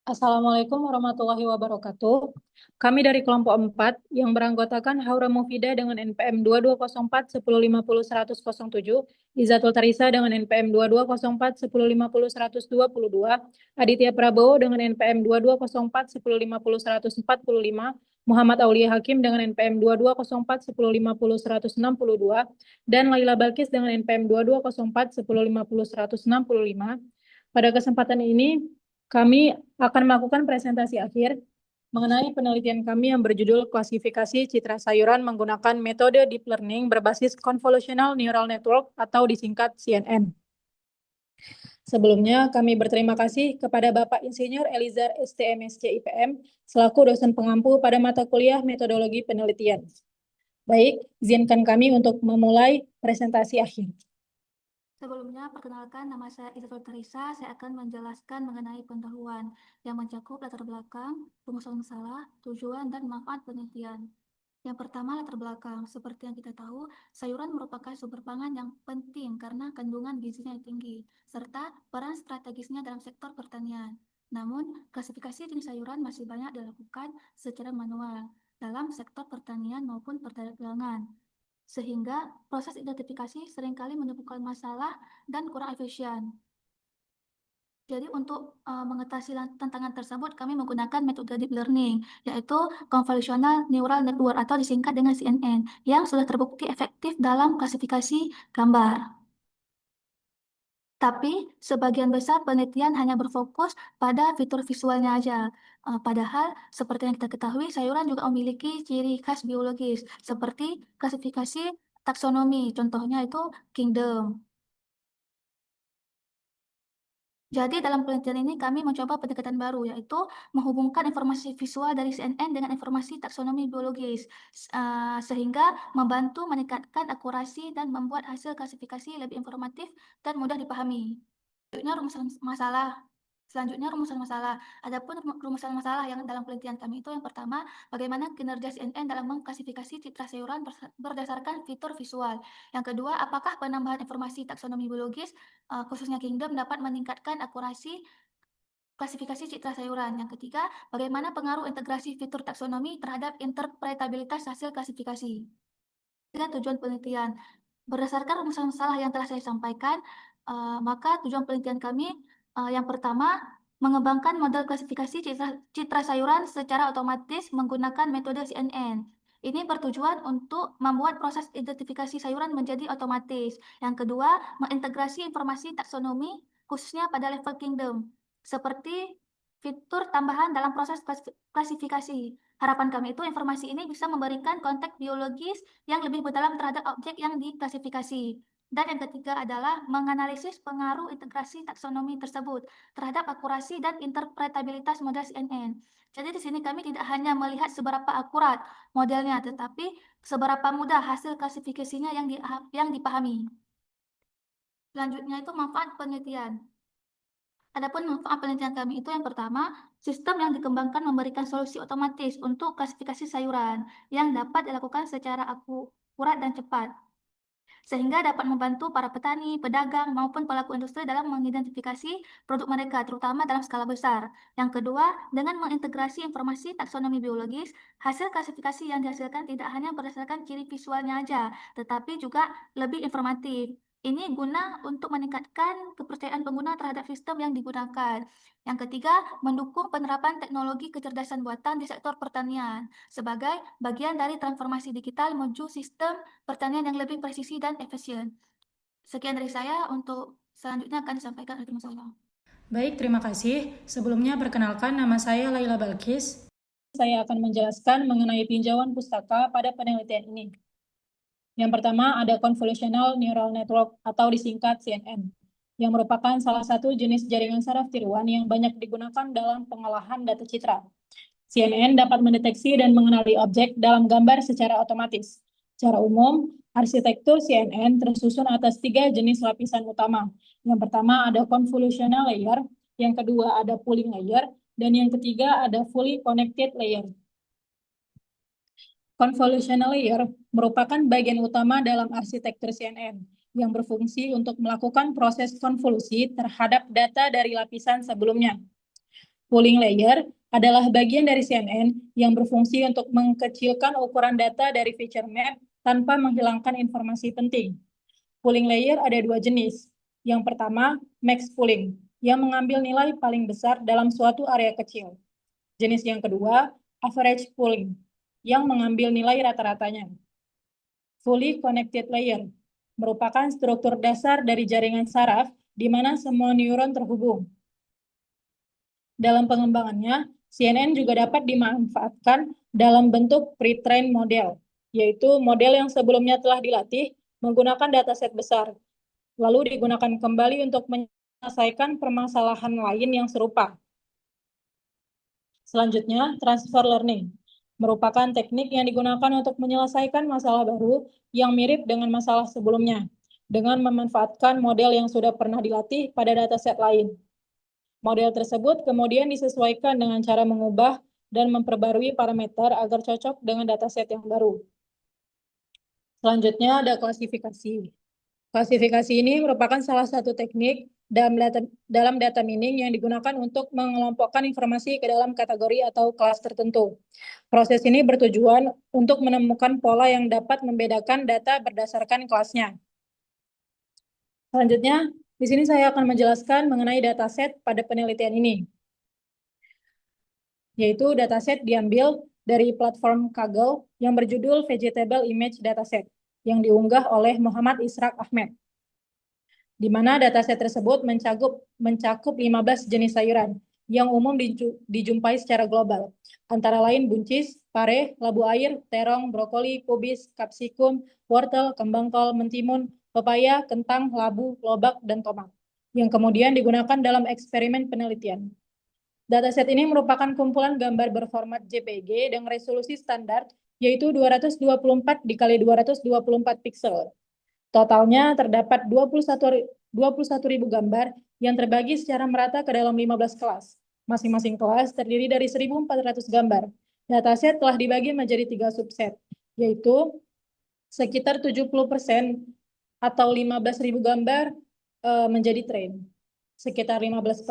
Assalamualaikum warahmatullahi wabarakatuh. Kami dari kelompok 4 yang beranggotakan Haura Mufida dengan NPM 2204 1050 10007, Izatul Tarisa dengan NPM 2204 1050 122, Aditya Prabowo dengan NPM 2204 1050 145, Muhammad Aulia Hakim dengan NPM 2204 1050 162, dan Laila Balkis dengan NPM 2204 1050 165. Pada kesempatan ini, kami akan melakukan presentasi akhir mengenai penelitian kami yang berjudul klasifikasi citra sayuran menggunakan metode deep learning berbasis convolutional neural network atau disingkat CNN. Sebelumnya, kami berterima kasih kepada Bapak Insinyur Elizar STMSC IPM selaku dosen pengampu pada mata kuliah metodologi penelitian. Baik, izinkan kami untuk memulai presentasi akhir. Sebelumnya, perkenalkan nama saya Izatul Teresa. Saya akan menjelaskan mengenai pendahuluan yang mencakup latar belakang, rumusan masalah, tujuan, dan manfaat penelitian. Yang pertama, latar belakang. Seperti yang kita tahu, sayuran merupakan sumber pangan yang penting karena kandungan gizinya yang tinggi, serta peran strategisnya dalam sektor pertanian. Namun, klasifikasi jenis sayuran masih banyak dilakukan secara manual dalam sektor pertanian maupun perdagangan, sehingga proses identifikasi seringkali menimbulkan masalah dan kurang efisien. Jadi untuk mengatasi tantangan tersebut, kami menggunakan metode deep learning, yaitu Convolutional Neural Network atau disingkat dengan CNN, yang sudah terbukti efektif dalam klasifikasi gambar. Tapi sebagian besar penelitian hanya berfokus pada fitur visualnya aja. Padahal seperti yang kita ketahui, sayuran juga memiliki ciri khas biologis seperti klasifikasi taksonomi, contohnya itu kingdom. Jadi dalam penelitian ini kami mencoba pendekatan baru, yaitu menghubungkan informasi visual dari CNN dengan informasi taksonomi biologis, sehingga membantu meningkatkan akurasi dan membuat hasil klasifikasi lebih informatif dan mudah dipahami. Selanjutnya rumusan masalah. Adapun rumusan masalah yang dalam penelitian kami itu yang pertama, bagaimana kinerja CNN dalam mengklasifikasi citra sayuran berdasarkan fitur visual. Yang kedua, apakah penambahan informasi taksonomi biologis, khususnya kingdom, dapat meningkatkan akurasi klasifikasi citra sayuran. Yang ketiga, bagaimana pengaruh integrasi fitur taksonomi terhadap interpretabilitas hasil klasifikasi. Dengan tujuan penelitian. Berdasarkan rumusan masalah yang telah saya sampaikan, maka tujuan penelitian kami yang pertama, mengembangkan model klasifikasi citra sayuran secara otomatis menggunakan metode CNN. Ini bertujuan untuk membuat proses identifikasi sayuran menjadi otomatis. Yang kedua, mengintegrasi informasi taksonomi khususnya pada level kingdom, seperti fitur tambahan dalam proses klasifikasi. Harapan kami itu informasi ini bisa memberikan konteks biologis yang lebih mendalam terhadap objek yang diklasifikasi. Dan yang ketiga adalah menganalisis pengaruh integrasi taksonomi tersebut terhadap akurasi dan interpretabilitas model CNN. Jadi di sini kami tidak hanya melihat seberapa akurat modelnya, tetapi seberapa mudah hasil klasifikasinya yang dipahami. Selanjutnya itu manfaat penelitian. Adapun manfaat penelitian kami itu yang pertama, sistem yang dikembangkan memberikan solusi otomatis untuk klasifikasi sayuran yang dapat dilakukan secara akurat dan cepat, sehingga dapat membantu para petani, pedagang, maupun pelaku industri dalam mengidentifikasi produk mereka, terutama dalam skala besar. Yang kedua, dengan mengintegrasi informasi taksonomi biologis, hasil klasifikasi yang dihasilkan tidak hanya berdasarkan ciri visualnya aja, tetapi juga lebih informatif. Ini guna untuk meningkatkan kepercayaan pengguna terhadap sistem yang digunakan. Yang ketiga, mendukung penerapan teknologi kecerdasan buatan di sektor pertanian sebagai bagian dari transformasi digital menuju sistem pertanian yang lebih presisi dan efisien. Sekian dari saya, untuk selanjutnya akan disampaikan oleh teman saya. Baik, terima kasih. Sebelumnya perkenalkan nama saya Laila Balkis. Saya akan menjelaskan mengenai tinjauan pustaka pada penelitian ini. Yang pertama ada Convolutional Neural Network atau disingkat CNN, yang merupakan salah satu jenis jaringan saraf tiruan yang banyak digunakan dalam pengolahan data citra. CNN dapat mendeteksi dan mengenali objek dalam gambar secara otomatis. Secara umum, arsitektur CNN tersusun atas 3 jenis lapisan utama. Yang pertama ada convolutional layer, yang kedua ada pooling layer, dan yang ketiga ada fully connected layer. Convolutional layer merupakan bagian utama dalam arsitektur CNN yang berfungsi untuk melakukan proses konvolusi terhadap data dari lapisan sebelumnya. Pooling layer adalah bagian dari CNN yang berfungsi untuk mengkecilkan ukuran data dari feature map tanpa menghilangkan informasi penting. Pooling layer ada dua jenis. Yang pertama, max pooling, yang mengambil nilai paling besar dalam suatu area kecil. Jenis yang kedua, average pooling, yang mengambil nilai rata-ratanya. Fully connected layer merupakan struktur dasar dari jaringan saraf di mana semua neuron terhubung. Dalam pengembangannya, CNN juga dapat dimanfaatkan dalam bentuk pre-trained model, yaitu model yang sebelumnya telah dilatih menggunakan dataset besar, lalu digunakan kembali untuk menyelesaikan permasalahan lain yang serupa. Selanjutnya, transfer learning merupakan teknik yang digunakan untuk menyelesaikan masalah baru yang mirip dengan masalah sebelumnya, dengan memanfaatkan model yang sudah pernah dilatih pada dataset lain. Model tersebut kemudian disesuaikan dengan cara mengubah dan memperbarui parameter agar cocok dengan dataset yang baru. Selanjutnya ada klasifikasi. Klasifikasi ini merupakan salah satu teknik dalam data mining yang digunakan untuk mengelompokkan informasi ke dalam kategori atau kelas tertentu. Proses ini bertujuan untuk menemukan pola yang dapat membedakan data berdasarkan kelasnya. Selanjutnya, di sini saya akan menjelaskan mengenai dataset pada penelitian ini, yaitu dataset diambil dari platform Kaggle yang berjudul Vegetable Image Dataset, yang diunggah oleh Muhammad Israk Ahmed, di mana dataset tersebut mencakup 15 jenis sayuran yang umum dijumpai secara global, antara lain buncis, pare, labu air, terong, brokoli, kubis, kapsikum, wortel, kembang kol, mentimun, pepaya, kentang, labu, lobak, dan tomat, yang kemudian digunakan dalam eksperimen penelitian. Dataset ini merupakan kumpulan gambar berformat JPG dengan resolusi standar, yaitu 224 dikali 224 pixel. Totalnya terdapat 21.000 gambar yang terbagi secara merata ke dalam 15 kelas. Masing-masing kelas terdiri dari 1.400 gambar. Dataset telah dibagi menjadi 3 subset, yaitu sekitar 70% atau 15.000 gambar menjadi train. Sekitar 15%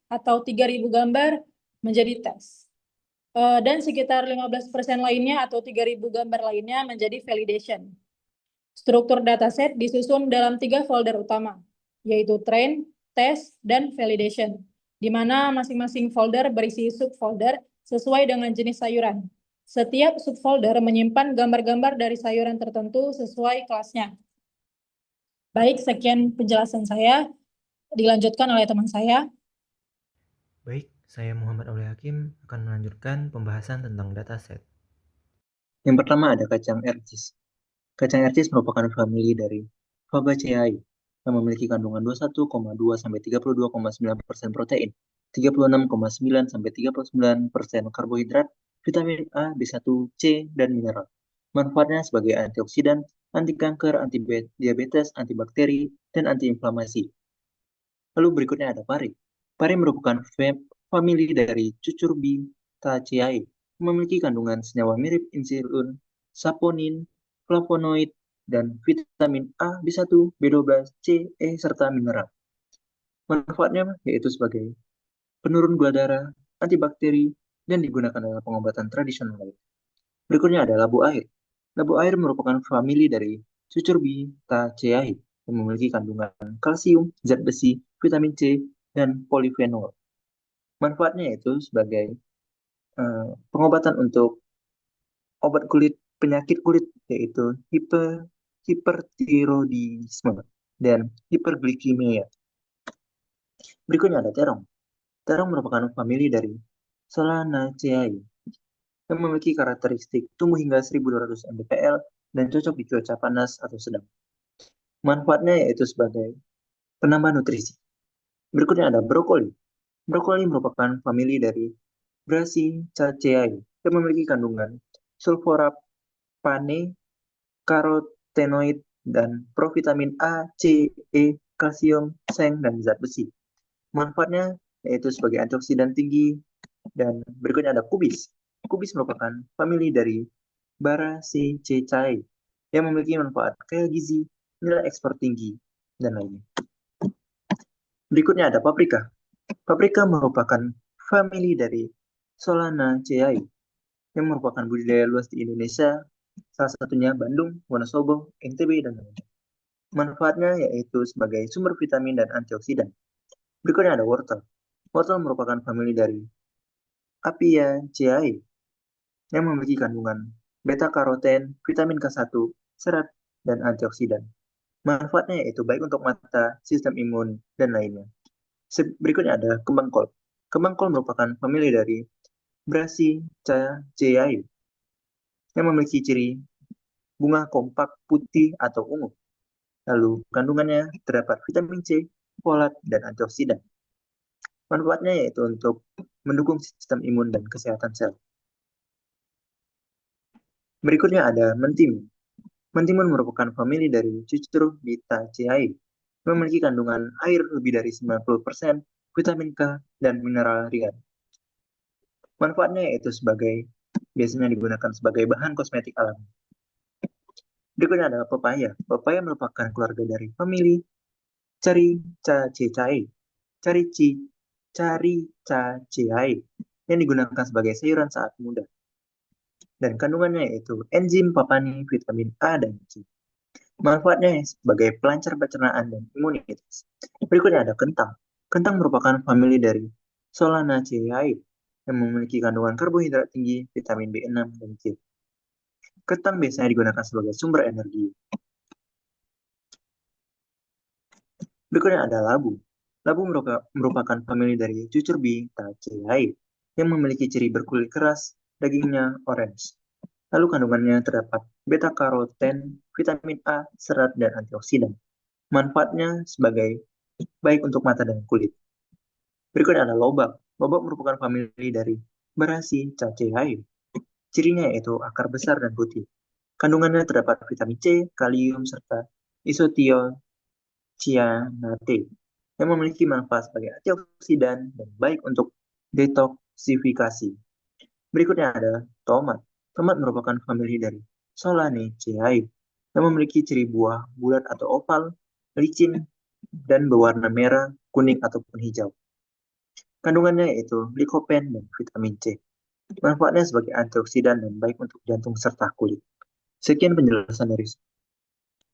atau 3.000 gambar menjadi tes. Dan sekitar 15% lainnya atau 3.000 gambar lainnya menjadi validation. Struktur dataset disusun dalam 3 folder utama, yaitu train, test, dan validation, di mana masing-masing folder berisi subfolder sesuai dengan jenis sayuran. Setiap subfolder menyimpan gambar-gambar dari sayuran tertentu sesuai kelasnya. Baik, sekian penjelasan saya. Dilanjutkan oleh teman saya. Baik, saya Muhammad Aulia Hakim akan melanjutkan pembahasan tentang dataset. Yang pertama ada kacang ercis. Kacang ercis merupakan famili dari Fabaceae yang memiliki kandungan 21,2 sampai 32,9% protein, 36,9 sampai 39% karbohidrat, vitamin A, B1, C, dan mineral. Manfaatnya sebagai antioksidan, anti kanker, anti diabetes, antibakteri, dan antiinflamasi. Lalu berikutnya ada pari. Pari merupakan famili dari Cucurbitaceae yang memiliki kandungan senyawa mirip insulin, saponin, flavonoid, dan vitamin A, B1, B12, C, E, serta mineral. Manfaatnya yaitu sebagai penurun gula darah, antibakteri, dan digunakan dalam pengobatan tradisional lain. Berikutnya ada labu air. Labu air merupakan famili dari Cucurbitaceae yang memiliki kandungan kalsium, zat besi, vitamin C, dan polifenol. Manfaatnya yaitu sebagai pengobatan untuk obat kulit, penyakit kulit, yaitu hipertiroidisme dan hiperglikemia. Berikutnya ada terong. Terong merupakan famili dari Solanaceae yang memiliki karakteristik tumbuh hingga 1.200 mdpl dan cocok di cuaca panas atau sedang. Manfaatnya yaitu sebagai penambah nutrisi. Berikutnya ada brokoli. Brokoli merupakan famili dari Brassicaceae yang memiliki kandungan sulforapane, karotenoid, dan provitamin A, C, E, kalsium, seng, dan zat besi. Manfaatnya yaitu sebagai antioksidan tinggi. Dan berikutnya ada kubis. Kubis merupakan famili dari Baraceae yang memiliki manfaat kaya gizi, nilai ekspor tinggi, dan lainnya. Berikutnya ada paprika. Paprika merupakan famili dari Solanaceae yang merupakan budidaya luas di Indonesia, salah satunya Bandung, Wonosobo, NTB, dan lainnya. Manfaatnya yaitu sebagai sumber vitamin dan antioksidan. Berikutnya ada wortel. Wortel merupakan famili dari Apiaceae yang memiliki kandungan beta-karoten, vitamin K1, serat, dan antioksidan. Manfaatnya yaitu baik untuk mata, sistem imun, dan lainnya. Berikutnya ada kembang kol. Kembang kol merupakan famili dari Brassicaceae yang memiliki ciri bunga kompak putih atau ungu. Lalu kandungannya terdapat vitamin C, folat, dan antioksidan. Manfaatnya yaitu untuk mendukung sistem imun dan kesehatan sel. Berikutnya ada mentimun. Mentimun merupakan famili dari Cucurbitaceae yang memiliki kandungan air lebih dari 90%, vitamin K, dan mineral ringan. Manfaatnya yaitu biasanya digunakan sebagai bahan kosmetik alami. Berikutnya ada pepaya. Pepaya merupakan keluarga dari famili Caricaceae. Caricaceae yang digunakan sebagai sayuran saat muda. Dan kandungannya yaitu enzim papani, vitamin A, dan C. Manfaatnya sebagai pelancar pencernaan dan imunitas. Berikutnya ada kentang. Kentang merupakan famili dari Solanaceae yang memiliki kandungan karbohidrat tinggi, vitamin B6, dan C. Kentang biasanya digunakan sebagai sumber energi. Berikutnya ada labu. Labu merupakan famili dari Cucurbitaceae yang memiliki ciri berkulit keras, dagingnya orange. Lalu kandungannya terdapat beta-karoten, vitamin A, serat, dan antioksidan. Manfaatnya sebagai baik untuk mata dan kulit. Berikutnya ada lobak. Lobak merupakan famili dari Brassicaceae. Cirinya yaitu akar besar dan putih. Kandungannya terdapat vitamin C, kalium, serta isothiocyanate yang memiliki manfaat sebagai antioksidan dan baik untuk detoksifikasi. Berikutnya ada tomat. Tomat merupakan famili dari Solanaceae yang memiliki ciri buah bulat atau oval, licin, dan berwarna merah, kuning, ataupun hijau. Kandungannya yaitu likopen dan vitamin C. Manfaatnya sebagai antioksidan dan baik untuk jantung serta kulit. Sekian penjelasan dari saya.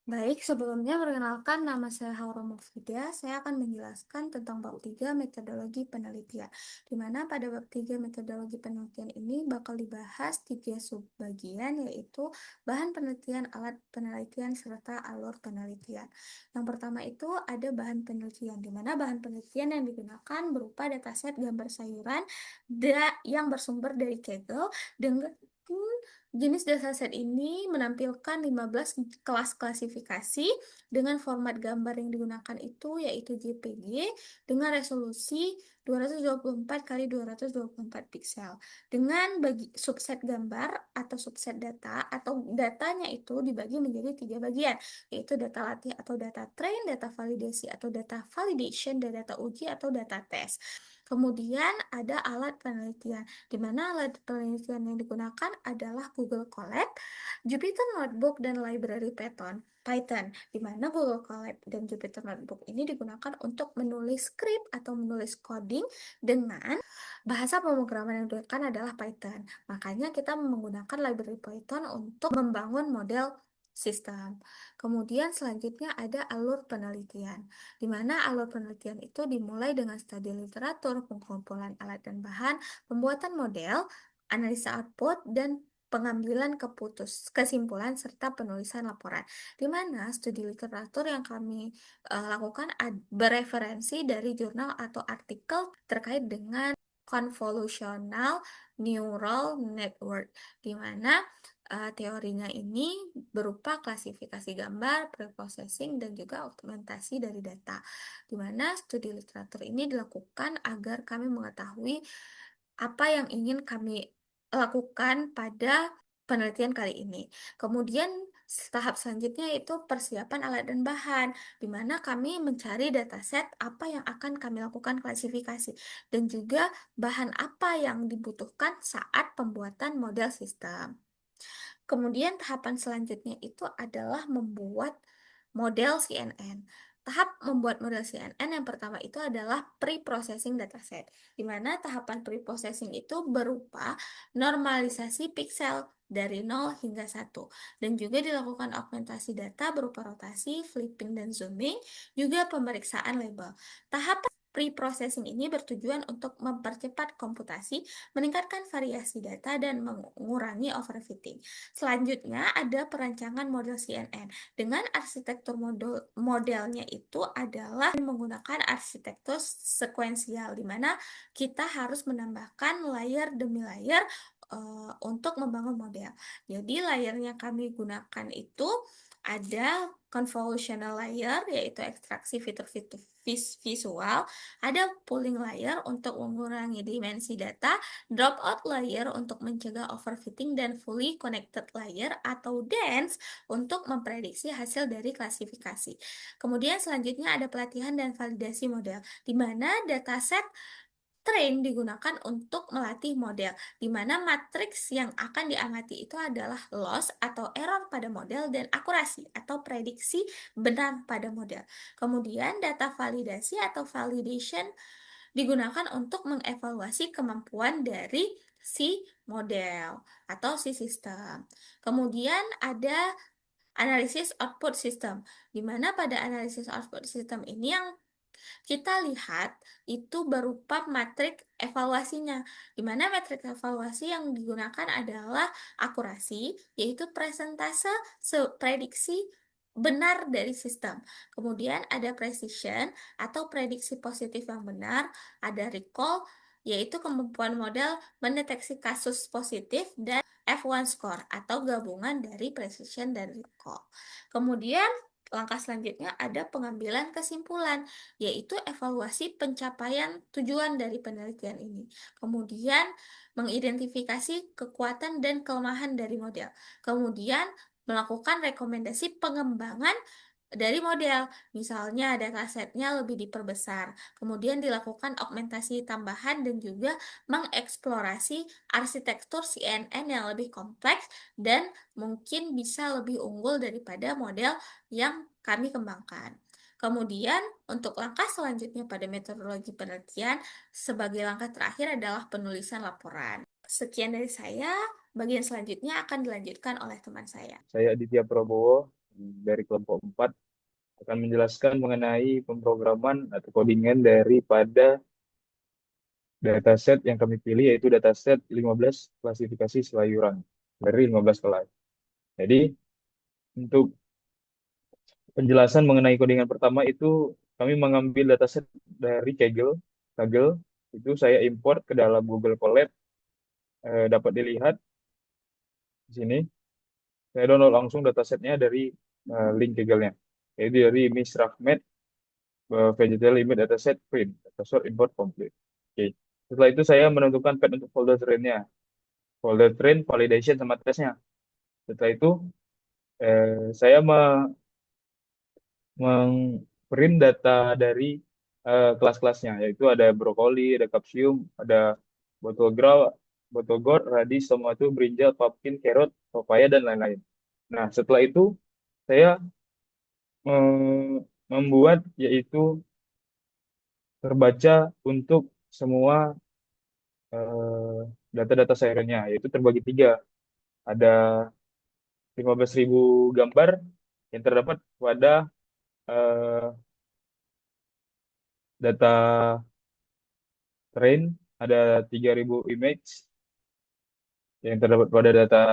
Baik, sebelumnya perkenalkan nama saya Haura Mufida. Saya akan menjelaskan tentang bab 3 metodologi penelitian. Di mana pada bab 3 metodologi penelitian ini bakal dibahas 3 subbagian, yaitu bahan penelitian, alat penelitian, serta alur penelitian. Yang pertama itu ada bahan penelitian, di mana bahan penelitian yang digunakan berupa dataset gambar sayuran yang bersumber dari Kaggle dengan jenis dataset ini menampilkan 15 kelas klasifikasi dengan format gambar yang digunakan itu yaitu JPG dengan resolusi 224 x 224 piksel. Dengan bagi subset gambar atau subset data atau datanya itu dibagi menjadi 3 bagian, yaitu data latih atau data train, data validasi atau data validation, dan data uji atau data tes. Kemudian ada alat penelitian, di mana alat penelitian yang digunakan adalah Google Colab, Jupyter Notebook, dan Library Python, di mana Google Colab dan Jupyter Notebook ini digunakan untuk menulis script atau menulis coding dengan bahasa pemrograman yang digunakan adalah Python. Makanya kita menggunakan library Python untuk membangun model sistem. Kemudian selanjutnya ada alur penelitian, di mana alur penelitian itu dimulai dengan studi literatur, pengumpulan alat dan bahan, pembuatan model, analisa output, dan pengambilan kesimpulan serta penulisan laporan. Di mana studi literatur yang kami lakukan bereferensi dari jurnal atau artikel terkait dengan convolutional neural network, di mana teorinya ini berupa klasifikasi gambar, preprocessing, dan juga augmentasi dari data. Di mana studi literatur ini dilakukan agar kami mengetahui apa yang ingin kami lakukan pada penelitian kali ini. Kemudian tahap selanjutnya yaitu persiapan alat dan bahan, di mana kami mencari dataset apa yang akan kami lakukan klasifikasi, dan juga bahan apa yang dibutuhkan saat pembuatan model sistem. Kemudian tahapan selanjutnya itu adalah membuat model CNN. tahap membuat model CNN yang pertama itu adalah pre-processing dataset, di mana tahapan pre-processing itu berupa normalisasi piksel dari 0 hingga 1, dan juga dilakukan augmentasi data berupa rotasi, flipping, dan zooming, juga pemeriksaan label. Tahap pre-processing ini bertujuan untuk mempercepat komputasi, meningkatkan variasi data, dan mengurangi overfitting. Selanjutnya ada perancangan model CNN. Dengan arsitektur modelnya itu adalah menggunakan arsitektur sekuensial, di mana kita harus menambahkan layer demi layer untuk membangun model. Jadi layer yang kami gunakan itu ada convolutional layer, yaitu ekstraksi fitur-fitur visual, ada pooling layer untuk mengurangi dimensi data, dropout layer untuk mencegah overfitting, dan fully connected layer atau dense untuk memprediksi hasil dari klasifikasi. Kemudian selanjutnya ada pelatihan dan validasi model, di mana dataset train digunakan untuk melatih model, di mana matriks yang akan diamati itu adalah loss atau error pada model dan akurasi atau prediksi benar pada model. Kemudian data validasi atau validation digunakan untuk mengevaluasi kemampuan dari si model atau si sistem. Kemudian ada analisis output system, di mana pada analisis output system ini yang kita lihat itu berupa matrik evaluasinya, di mana matrik evaluasi yang digunakan adalah akurasi, yaitu presentase prediksi benar dari sistem. Kemudian ada precision atau prediksi positif yang benar, ada recall, yaitu kemampuan model mendeteksi kasus positif, dan F1 score atau gabungan dari precision dan recall. Kemudian langkah selanjutnya ada pengambilan kesimpulan, yaitu evaluasi pencapaian tujuan dari penelitian ini. Kemudian mengidentifikasi kekuatan dan kelemahan dari model. Kemudian melakukan rekomendasi pengembangan dari model, misalnya datasetnya lebih diperbesar, kemudian dilakukan augmentasi tambahan, dan juga mengeksplorasi arsitektur CNN yang lebih kompleks dan mungkin bisa lebih unggul daripada model yang kami kembangkan. Kemudian, untuk langkah selanjutnya pada metodologi penelitian, sebagai langkah terakhir adalah penulisan laporan. Sekian dari saya, bagian selanjutnya akan dilanjutkan oleh teman saya. Saya Aditya Prabowo dari kelompok 4 akan menjelaskan mengenai pemrograman atau codingan daripada dataset yang kami pilih, yaitu dataset 15 klasifikasi selayuran dari 15 kelas. Jadi untuk penjelasan mengenai codingan pertama itu kami mengambil dataset dari Kaggle itu saya import ke dalam Google Colab. Dapat dilihat di sini. Saya download langsung datasetnya dari link Kaggle-nya. Jadi dari Miss Rahmat Vegetal Limit Dataset Print, Datasort Import Complete. Oke. Setelah itu saya menentukan path untuk folder train-nya. Folder train, validation, sama tesnya. Setelah itu saya print data dari kelas-kelasnya, yaitu ada brokoli, ada kapsium, ada botol gourd, radish, tomato, brinjal, pumpkin, carrot, papaya, dan lain-lain. Nah, setelah itu saya membuat yaitu terbaca untuk semua data-data sayurannya, yaitu terbagi 3. Ada 15.000 gambar yang terdapat pada data train, ada 3.000 image yang terdapat pada data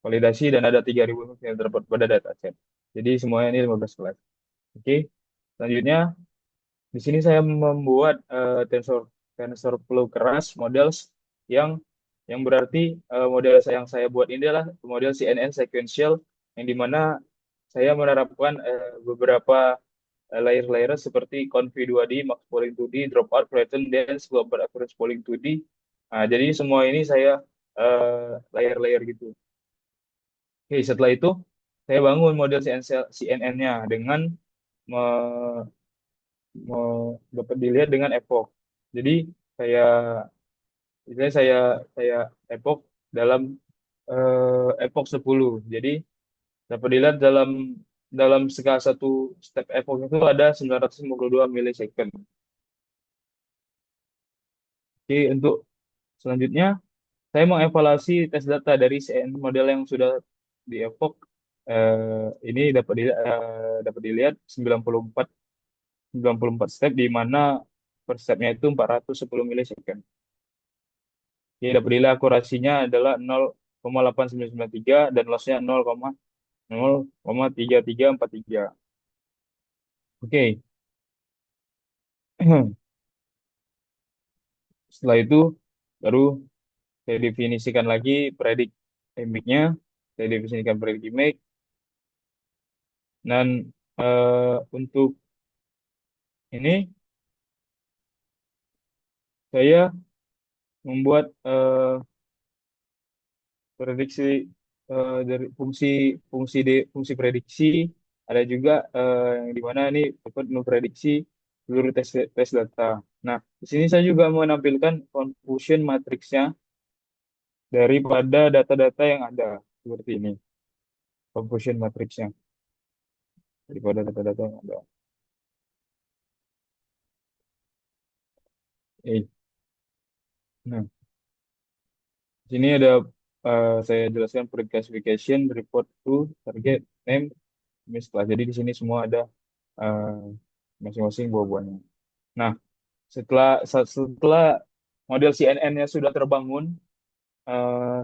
validasi, dan ada 3.000 image yang terdapat pada data set. Jadi semuanya ini 15 kelas. Oke, selanjutnya di sini saya membuat TensorFlow keras models yang berarti model yang saya buat ini adalah model CNN sequential, yang dimana saya menerapkan beberapa layer-layer seperti conv2d, max polling 2d, dropout, flatten, dense, global average polling 2d. Nah, jadi semua ini saya layer-layer gitu. Oke, setelah itu saya bangun model CNN-nya dengan dapat dilihat dengan epoch. Jadi saya epoch dalam epoch 10. Jadi dapat dilihat dalam dalam skala satu step epoch itu ada 952 milisecond. Oke, untuk selanjutnya saya mengevaluasi tes data dari CNN model yang sudah di epoch. Ini dapat dilihat 94 step, di mana per stepnya itu 410 milisecond. Oke, dapat dilihat akurasinya adalah 0,8993 dan lossnya 0,3343. Oke. Setelah itu baru saya definisikan lagi predik image-nya, saya definisikan predik image, dan untuk ini saya membuat prediksi dari fungsi prediksi, ada juga yang di mana ini dapat memprediksi seluruh tes data. Nah, di sini saya juga menampilkan confusion matrixnya daripada data-data yang ada seperti ini, confusion matrixnya daripada data-data yang ada. Nah, di sini ada saya jelaskan pre-classification, report to, target, name, setelah. Jadi di sini semua ada eh, masing-masing buah-buahnya. Nah, setelah model CNN-nya sudah terbangun,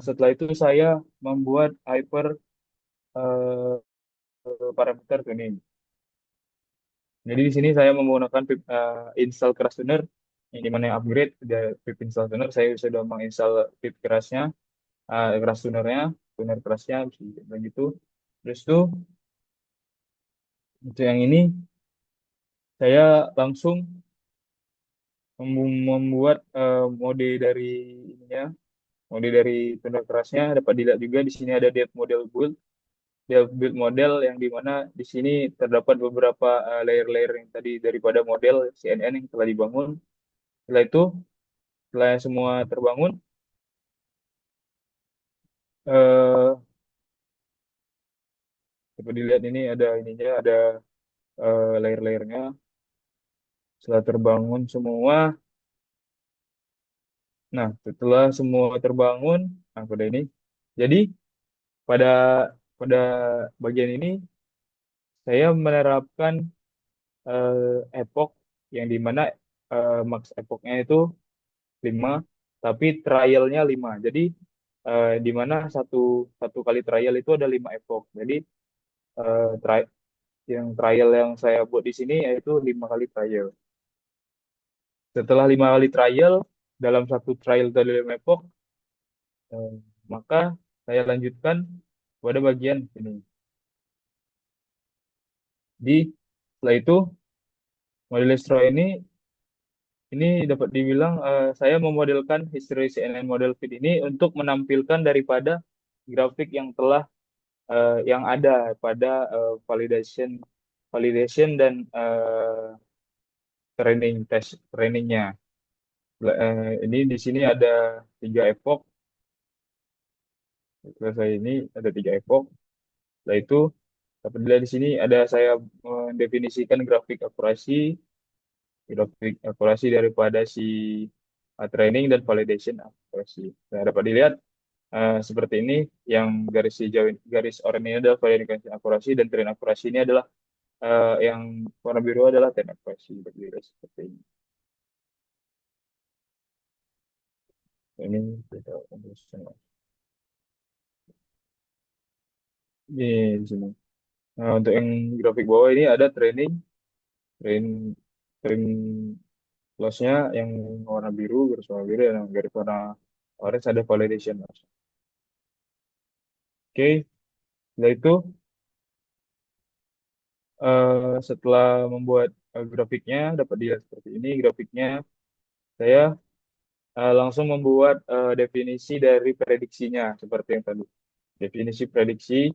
setelah itu saya membuat hyper parameter tuning. Jadi di sini saya menggunakan pip, install keras tuner, yang dimana yang upgrade dari pip install tuner, saya sudah menginstal pip kerasnya, keras tunernya, tuner kerasnya, begitu. Terus tuh untuk yang ini saya langsung membuat mode dari ininya, mode dari tuner kerasnya. Dapat dilihat juga di sini ada depth build model, yang dimana di sini terdapat beberapa layer-layer yang tadi daripada model CNN yang telah dibangun. Setelah itu, setelah semua terbangun, eh, dapat dilihat ini ada ininya, ada layer-layernya. Setelah terbangun semua, nah setelah semua terbangun, nah pada ini, jadi pada pada bagian ini saya menerapkan epoch, yang dimana max epochnya itu 5, tapi trialnya 5. Jadi di mana satu satu kali trial itu ada 5 epoch. Jadi yang trial yang saya buat di sini yaitu 5 kali trial. Setelah 5 kali trial, dalam satu trial dari 5 epoch, eh, maka saya lanjutkan pada bagian ini. Di setelah itu model Astro ini dapat dibilang saya memodelkan history CNN model fit ini untuk menampilkan daripada grafik yang telah yang ada pada validation validation dan trainingnya. Ini di sini ada 3 epoch. Setelah saya ini ada 3 epoch. Setelah itu dapat dilihat di sini ada saya mendefinisikan grafik akurasi daripada si training dan validation akurasi. Nah, dapat dilihat seperti ini, yang garis hijau, garis oranye ini adalah validation akurasi, dan train akurasi ini adalah yang warna biru adalah train akurasi. Dapat dilihat seperti ini. Ini kita di sini. Nah, untuk yang grafik bawah ini ada train, train loss-nya yang warna biru, garis warna biru, dan yang garis warna orange ada validation loss. Oke, setelah itu setelah membuat grafiknya dapat dilihat seperti ini grafiknya, saya langsung membuat definisi dari prediksinya seperti yang tadi. Definisi prediksi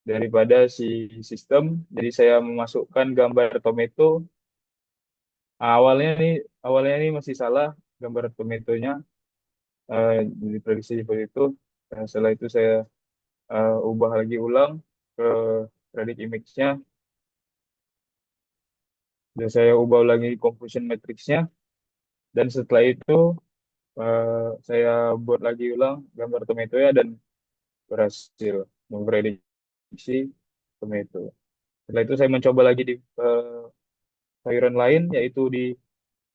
daripada si sistem. Jadi saya memasukkan gambar tomato. Awalnya ini masih salah gambar tomatonya, jadi prediksi seperti itu. Setelah itu saya ubah lagi ulang ke predict image-nya. Dan saya ubah lagi confusion matrix-nya. Dan setelah itu saya buat lagi ulang gambar tomato ya dan berhasil memprediksi tomato. Setelah itu saya mencoba lagi di sayuran lain yaitu di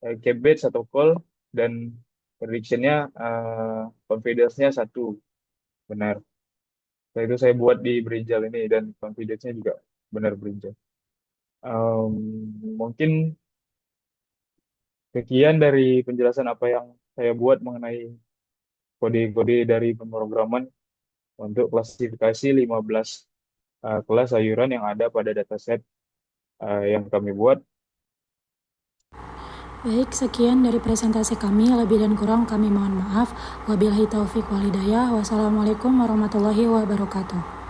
cabbage atau kol dan prediction-nya confidence-nya 1 benar. Setelah itu saya buat di brinjal ini dan confidence-nya juga benar brinjal. Mungkin sekian dari penjelasan apa yang saya buat mengenai kode-kode dari pemrograman untuk klasifikasi 15 kelas sayuran yang ada pada dataset yang kami buat. Baik, sekian dari presentasi kami. Lebih dan kurang kami mohon maaf. Wabillahi taufik wal hidayah. Wassalamualaikum warahmatullahi wabarakatuh.